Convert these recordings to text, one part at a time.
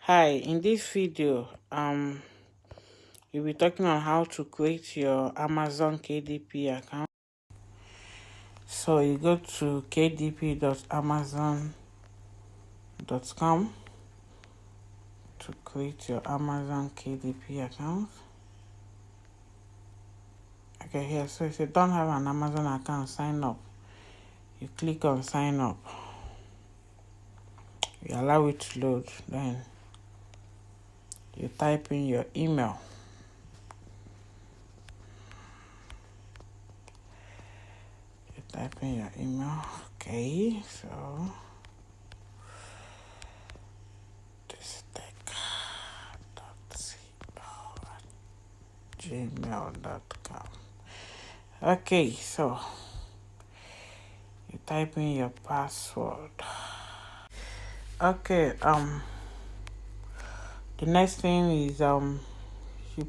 Hi, in this video, we'll be talking on how to create your Amazon KDP account. So you go to kdp.amazon.com to create your Amazon KDP account. Okay, here, so if you don't have an Amazon account, sign up. You click on sign up. You allow it to load, then you type in your email. Type in your email. Okay, so this tech.co@gmail.com. Okay, so you type in your password. Okay, the next thing is you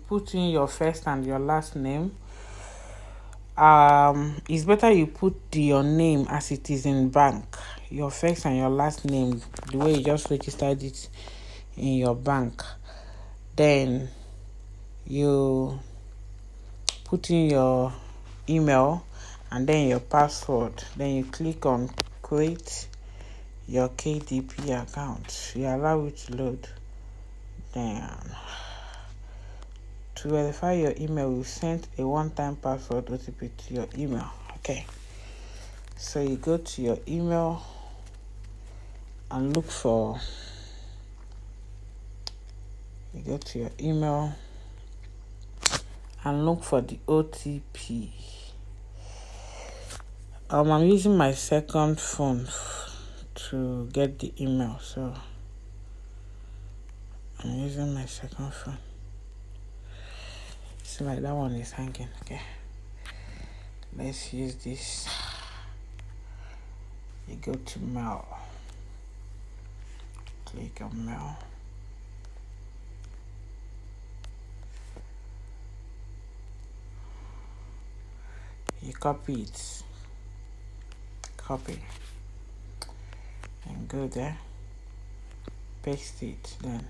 put in your first and your last name. It's better you put your name as it is in bank, your first and your last name, the way you just registered it in your bank. Then you put in your email and then your password. Then you click on create your KDP account. You allow it to load. Then to verify your email, we sent a one-time password OTP to your email. Okay, so you go to your email and look for the OTP. I'm using my second phone to get the email, so I'm using my second phone. So like that one is hanging. Okay, let's use this. You go to mail, click on mail. You copy and go there, paste it, then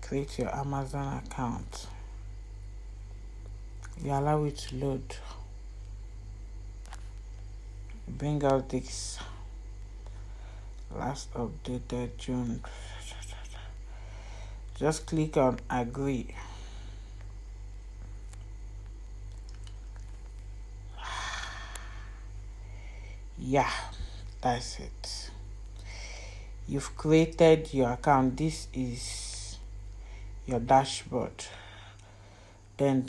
create your Amazon account. You allow it to load. Bring out this last updated June. Just click on agree. Yeah, that's it. You've created your account. This is your dashboard. Then